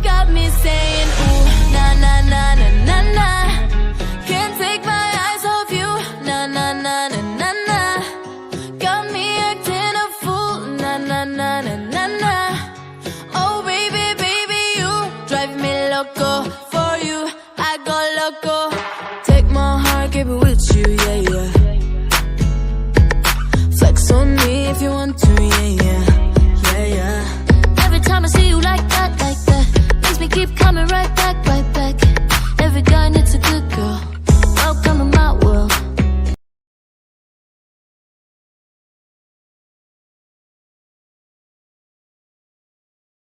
got me saying ooh, na na na na na na. Can't take my eyes off you, na na na na na na. Got me acting a fool, na na na na na na. Oh baby, baby, you drive me loco. For you, I go loco. Take my heart, keep it with you, yeah, yeah. Flex on me if you want to, yeah, yeah, yeah, yeah. Every time I see you like that, makes me keep coming right back, right back. Every guy needs a good girl.